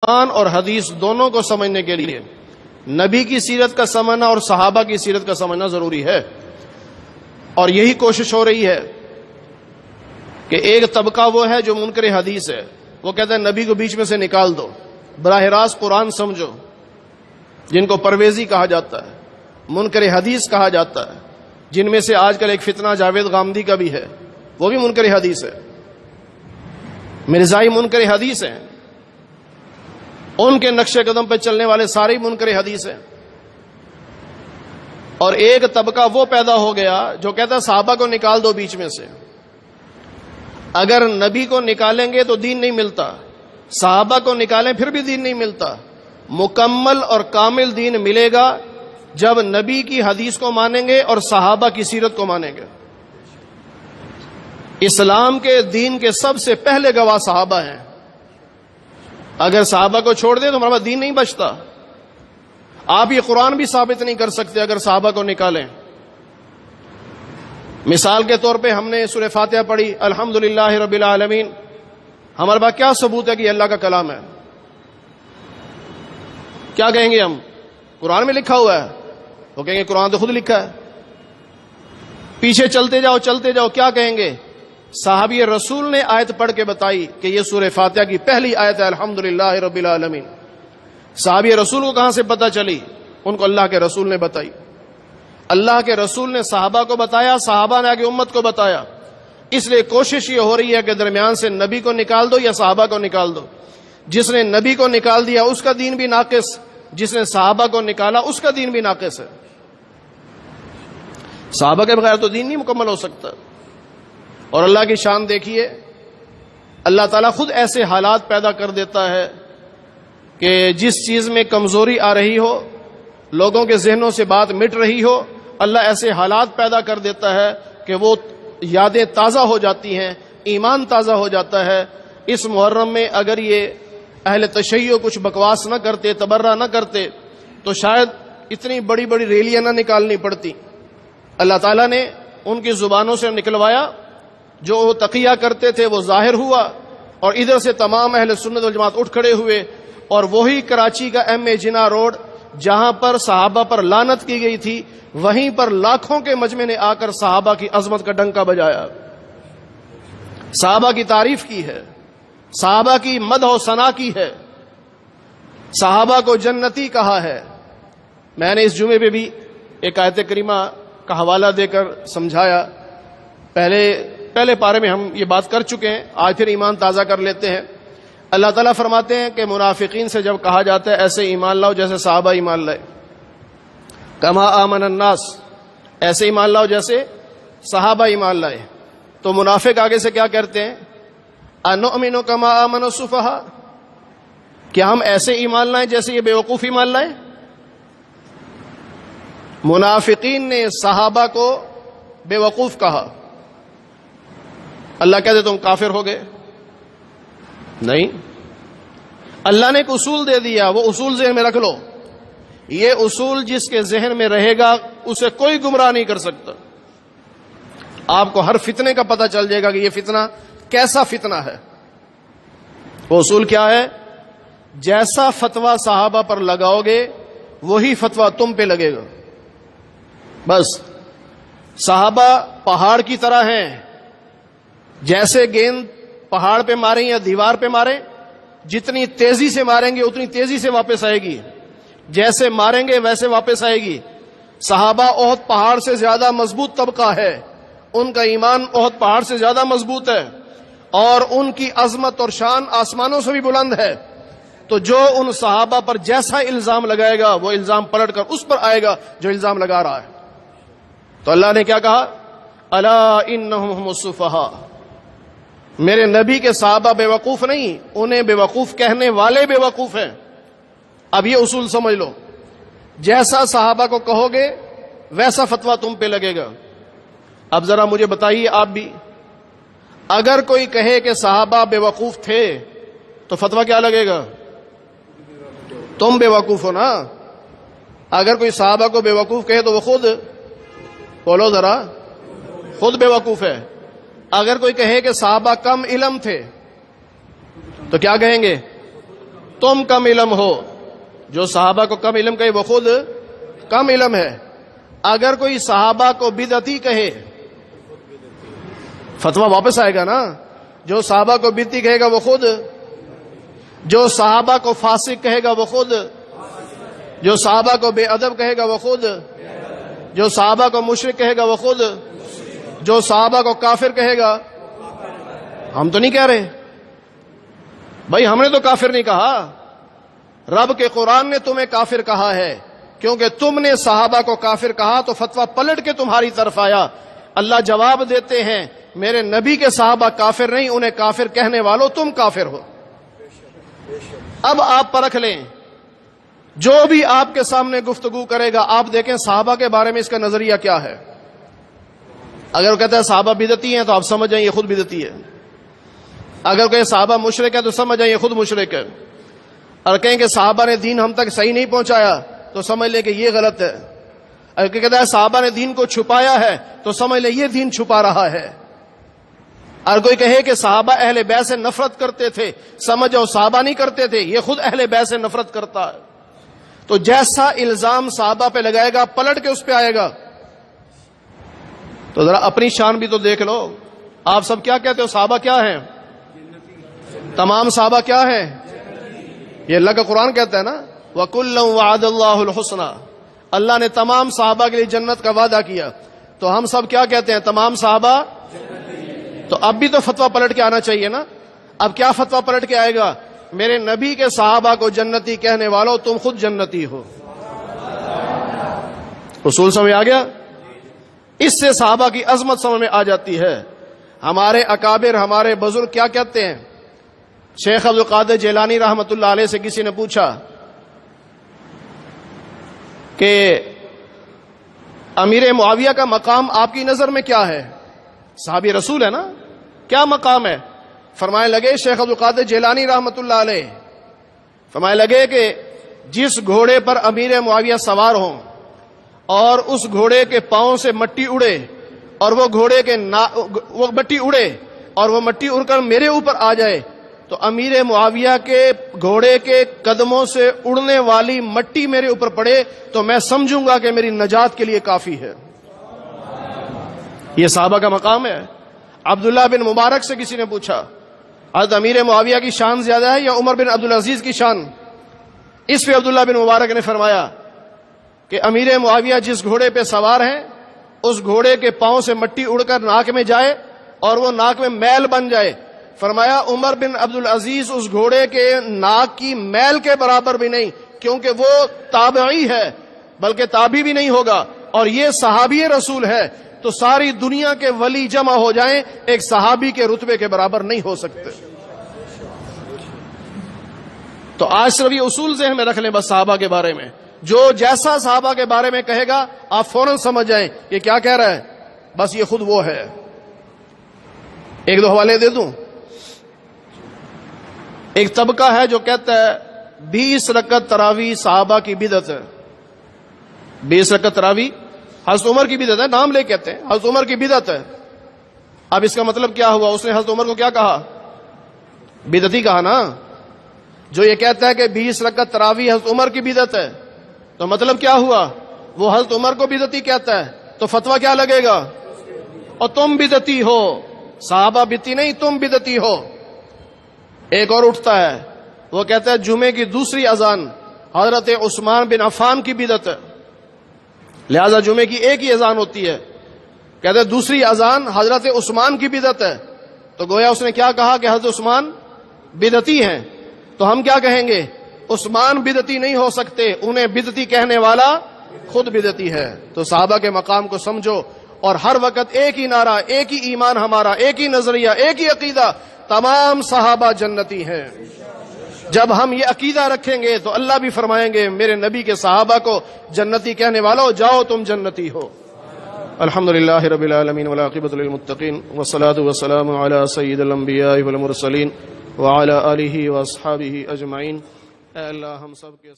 قرآن اور حدیث دونوں کو سمجھنے کے لیے نبی کی سیرت کا سمجھنا اور صحابہ کی سیرت کا سمجھنا ضروری ہے. اور یہی کوشش ہو رہی ہے کہ ایک طبقہ وہ ہے جو منکر حدیث ہے، وہ کہتا ہے نبی کو بیچ میں سے نکال دو، براہ راست قرآن سمجھو، جن کو پرویزی کہا جاتا ہے، منکر حدیث کہا جاتا ہے، جن میں سے آج کل ایک فتنہ جاوید غامدی کا بھی ہے، وہ بھی منکر حدیث ہے، مرزائی منکر حدیث ہیں، ان کے نقش قدم پہ چلنے والے سارے منکر حدیث ہیں. اور ایک طبقہ وہ پیدا ہو گیا جو کہتا ہے صحابہ کو نکال دو بیچ میں سے، اگر نبی کو نکالیں گے تو دین نہیں ملتا، صحابہ کو نکالیں پھر بھی دین نہیں ملتا. مکمل اور کامل دین ملے گا جب نبی کی حدیث کو مانیں گے اور صحابہ کی سیرت کو مانیں گے. اسلام کے دین کے سب سے پہلے گواہ صحابہ ہیں. اگر صحابہ کو چھوڑ دیں تو ہمارا دین نہیں بچتا. آپ یہ قرآن بھی ثابت نہیں کر سکتے اگر صحابہ کو نکالیں. مثال کے طور پہ ہم نے سورہ فاتحہ پڑھی الحمدللہ رب العالمین، ہمارے پاس کیا ثبوت ہے کہ یہ اللہ کا کلام ہے؟ کیا کہیں گے ہم؟ قرآن میں لکھا ہوا ہے. وہ کہیں گے قرآن تو خود لکھا ہے. پیچھے چلتے جاؤ کیا کہیں گے؟ صحابی رسول نے آیت پڑھ کے بتائی کہ یہ سورہ فاتحہ کی پہلی آیت ہے الحمدللہ رب العالمین. صحابی رسول کو کہاں سے پتہ چلی؟ ان کو اللہ کے رسول نے بتائی. اللہ کے رسول نے صحابہ کو بتایا، صحابہ نے آگے امت کو بتایا. اس لیے کوشش یہ ہو رہی ہے کہ درمیان سے نبی کو نکال دو یا صحابہ کو نکال دو. جس نے نبی کو نکال دیا اس کا دین بھی ناقص، جس نے صحابہ کو نکالا اس کا دین بھی ناقص ہے. صحابہ کے بغیر تو دین نہیں مکمل ہو سکتا. اور اللہ کی شان دیکھیے، اللہ تعالیٰ خود ایسے حالات پیدا کر دیتا ہے کہ جس چیز میں کمزوری آ رہی ہو، لوگوں کے ذہنوں سے بات مٹ رہی ہو، اللہ ایسے حالات پیدا کر دیتا ہے کہ وہ یادیں تازہ ہو جاتی ہیں، ایمان تازہ ہو جاتا ہے. اس محرم میں اگر یہ اہل تشیع کچھ بکواس نہ کرتے، تبرہ نہ کرتے، تو شاید اتنی بڑی بڑی ریلیاں نہ نکالنی پڑتی. اللہ تعالیٰ نے ان کی زبانوں سے نکلوایا، جو وہ تقیہ کرتے تھے وہ ظاہر ہوا، اور ادھر سے تمام اہل سنت والجماعت اٹھ کھڑے ہوئے. اور وہی کراچی کا ایم اے جناح روڈ جہاں پر صحابہ پر لعنت کی گئی تھی، وہیں پر لاکھوں کے مجمع نے آ کر صحابہ کی عظمت کا ڈنکا بجایا، صحابہ کی تعریف کی ہے، صحابہ کی مدح و ثنا کی ہے، صحابہ کو جنتی کہا ہے. میں نے اس جمعے پہ بھی ایک آیت کریمہ کا حوالہ دے کر سمجھایا. پہلے پارے میں ہم یہ بات کر چکے ہیں، آج پھر ایمان تازہ کر لیتے ہیں. اللہ تعالیٰ فرماتے ہیں کہ منافقین سے جب کہا جاتا ہے ایسے ایمان لاؤ جیسے صحابہ ایمان لائے، کما آمن الناس، ایسے ایمان لاؤ جیسے صحابہ ایمان لائے، تو منافق آگے سے کیا کرتے ہیں؟ انؤمن کما آمن السفہاء، کیا ہم ایسے ایمان لائیں جیسے یہ بیوقوف ایمان لائیں؟ منافقین نے صحابہ کو بے وقوف کہا. اللہ کہتے تم کافر ہو گئے؟ نہیں، اللہ نے ایک اصول دے دیا، وہ اصول ذہن میں رکھ لو. یہ اصول جس کے ذہن میں رہے گا اسے کوئی گمراہ نہیں کر سکتا. آپ کو ہر فتنے کا پتہ چل جائے گا کہ یہ فتنہ کیسا فتنہ ہے. وہ اصول کیا ہے؟ جیسا فتویٰ صحابہ پر لگاؤ گے وہی فتویٰ تم پہ لگے گا. بس صحابہ پہاڑ کی طرح ہیں، جیسے گیند پہاڑ پہ ماریں یا دیوار پہ ماریں، جتنی تیزی سے ماریں گے اتنی تیزی سے واپس آئے گی، جیسے ماریں گے ویسے واپس آئے گی. صحابہ احد پہاڑ سے زیادہ مضبوط طبقہ ہے، ان کا ایمان احد پہاڑ سے زیادہ مضبوط ہے، اور ان کی عظمت اور شان آسمانوں سے بھی بلند ہے. تو جو ان صحابہ پر جیسا الزام لگائے گا وہ الزام پلٹ کر اس پر آئے گا جو الزام لگا رہا ہے. تو اللہ نے کیا کہا؟ الا انہم هم السفہاء، میرے نبی کے صحابہ بے وقوف نہیں، انہیں بے وقوف کہنے والے بے وقوف ہیں. اب یہ اصول سمجھ لو، جیسا صحابہ کو کہو گے ویسا فتویٰ تم پہ لگے گا. اب ذرا مجھے بتائیے آپ بھی، اگر کوئی کہے کہ صحابہ بے وقوف تھے تو فتویٰ کیا لگے گا؟ تم بے وقوف ہو نا. اگر کوئی صحابہ کو بے وقوف کہے تو وہ خود، بولو ذرا، خود بے وقوف ہے. اگر کوئی کہے کہ صحابہ کم علم تھے تو کیا کہیں گے؟ تم کم علم ہو. جو صحابہ کو کم علم کہے وہ خود کم علم ہے. اگر کوئی صحابہ کو بدعتی کہے فتویٰ واپس آئے گا نا. جو صحابہ کو بدعتی کہے گا وہ خود, جو صحابہ کو فاسق کہے گا وہ خود, جو صحابہ کو بے ادب کہے گا وہ خود, جو صحابہ کو مشرک کہے گا وہ خود, جو صحابہ کو کافر کہے گا. ہم تو نہیں کہہ رہے بھائی, ہم نے تو کافر نہیں کہا. رب کے قرآن نے تمہیں کافر کہا ہے کیونکہ تم نے صحابہ کو کافر کہا تو فتویٰ پلٹ کے تمہاری طرف آیا. اللہ جواب دیتے ہیں میرے نبی کے صحابہ کافر نہیں, انہیں کافر کہنے والوں تم کافر ہو. اب آپ پرکھ لیں, جو بھی آپ کے سامنے گفتگو کرے گا آپ دیکھیں صحابہ کے بارے میں اس کا نظریہ کیا ہے. اگر وہ کہتا ہے صحابہ بدعتی ہیں تو آپ سمجھ جائیں یہ خود بدعتی ہے. اگر کہ صحابہ مشرک ہے تو سمجھ جائیں یہ خود مشرک ہے. اور کہیں کہ صحابہ نے دین ہم تک صحیح نہیں پہنچایا تو سمجھ لیں کہ یہ غلط ہے. اگر کہتا ہے صحابہ نے دین کو چھپایا ہے تو سمجھ لیں یہ دین چھپا رہا ہے. اور کوئی کہے کہ صحابہ اہل بیت سے نفرت کرتے تھے, سمجھ جاؤ صحابہ نہیں کرتے تھے, یہ خود اہل بیت سے نفرت کرتا ہے. تو جیسا الزام صحابہ پہ لگائے گا پلٹ کے اس پہ آئے گا. تو ذرا اپنی شان بھی تو دیکھ لو. آپ سب کیا کہتے ہو, صحابہ کیا ہیں؟ تمام صحابہ کیا ہیں؟ یہ اللہ کا قرآن کہتا ہے نا, وَكُلًّا وَعَدَ اللَّهُ الْحُسْنَى, اللہ نے تمام صحابہ کے لیے جنت کا وعدہ کیا. تو ہم سب کیا کہتے ہیں, تمام صحابہ. تو اب بھی تو فتویٰ پلٹ کے آنا چاہیے نا. اب کیا فتویٰ پلٹ کے آئے گا, میرے نبی کے صحابہ کو جنتی کہنے والوں تم خود جنتی ہو. اصول سمجھ آ گیا؟ اس سے صحابہ کی عظمت سمجھ میں آ جاتی ہے. ہمارے اکابر, ہمارے بزرگ کیا کہتے ہیں. شیخ عبد القادر جیلانی رحمۃ اللہ علیہ سے کسی نے پوچھا کہ امیر معاویہ کا مقام آپ کی نظر میں کیا ہے؟ صحابی رسول ہے نا, کیا مقام ہے؟ فرمائے لگے شیخ عبد القادر جیلانی رحمۃ اللہ علیہ فرمائے لگے کہ جس گھوڑے پر امیر معاویہ سوار ہوں اور اس گھوڑے کے پاؤں سے مٹی اڑے اور وہ گھوڑے کے وہ مٹی اڑے اور وہ مٹی اڑ کر میرے اوپر آ جائے تو امیر معاویہ کے گھوڑے کے قدموں سے اڑنے والی مٹی میرے اوپر پڑے تو میں سمجھوں گا کہ میری نجات کے لیے کافی ہے. یہ صحابہ کا مقام ہے. عبداللہ بن مبارک سے کسی نے پوچھا حضرت امیر معاویہ کی شان زیادہ ہے یا عمر بن عبدالعزیز کی شان؟ اس پہ عبداللہ بن مبارک نے فرمایا کہ امیر معاویہ جس گھوڑے پہ سوار ہیں اس گھوڑے کے پاؤں سے مٹی اڑ کر ناک میں جائے اور وہ ناک میں میل بن جائے. فرمایا عمر بن عبدالعزیز اس گھوڑے کے ناک کی میل کے برابر بھی نہیں, کیونکہ وہ تابعی ہے بلکہ تابعی بھی نہیں ہوگا, اور یہ صحابی رسول ہے. تو ساری دنیا کے ولی جمع ہو جائیں ایک صحابی کے رتبے کے برابر نہیں ہو سکتے. تو آج صرف یہ اصول ذہن میں رکھ لیں بس صحابہ کے بارے میں. جو جیسا صحابہ کے بارے میں کہے گا آپ فوراً سمجھ جائیں یہ کیا کہہ رہا ہے, بس یہ خود وہ ہے. ایک دو حوالے دے دوں. ایک طبقہ ہے جو کہتا ہے 20 رکعت تراویح صحابہ کی بدعت ہے. 20 رکعت تراویح حضرت عمر کی بدعت ہے, نام لے کہتے ہیں حضرت عمر کی بدعت ہے. اب اس کا مطلب کیا ہوا, اس نے حضرت عمر کو کیا کہا, بدعتی کہا نا. جو یہ کہتا ہے کہ 20 رکعت تراویح حضرت عمر کی بدعت ہے تو مطلب کیا ہوا, وہ حضرت عمر کو بدعتی کہتا ہے تو فتویٰ کیا لگے گا, اور تم بدعتی ہو. صحابہ بدعتی نہیں, تم بدعتی ہو. ایک اور اٹھتا ہے وہ کہتا ہے جمعے کی دوسری اذان حضرت عثمان بن عفان کی بدعت ہے, لہذا جمعے کی ایک ہی اذان ہوتی ہے. کہتے ہیں دوسری اذان حضرت عثمان کی بدعت ہے. تو گویا اس نے کیا کہا کہ حضرت عثمان بدعتی ہیں. تو ہم کیا کہیں گے, عثمان بدعتی نہیں ہو سکتے, انہیں بدعتی کہنے والا خود بدعتی ہے. تو صحابہ کے مقام کو سمجھو اور ہر وقت ایک ہی نعرہ, ایک ہی ایمان ہمارا, ایک ہی نظریہ, ایک ہی عقیدہ, تمام صحابہ جنتی ہیں. جب ہم یہ عقیدہ رکھیں گے تو اللہ بھی فرمائیں گے میرے نبی کے صحابہ کو جنتی کہنے والوں جاؤ تم جنتی ہو. الحمدللہ رب العالمین والعاقبۃ للمتقین والصلاۃ والسلام علی سید الانبیاء والمرسلین وعلی آلہ واصحابہ اجمعین. اے اللہ ہم سب کے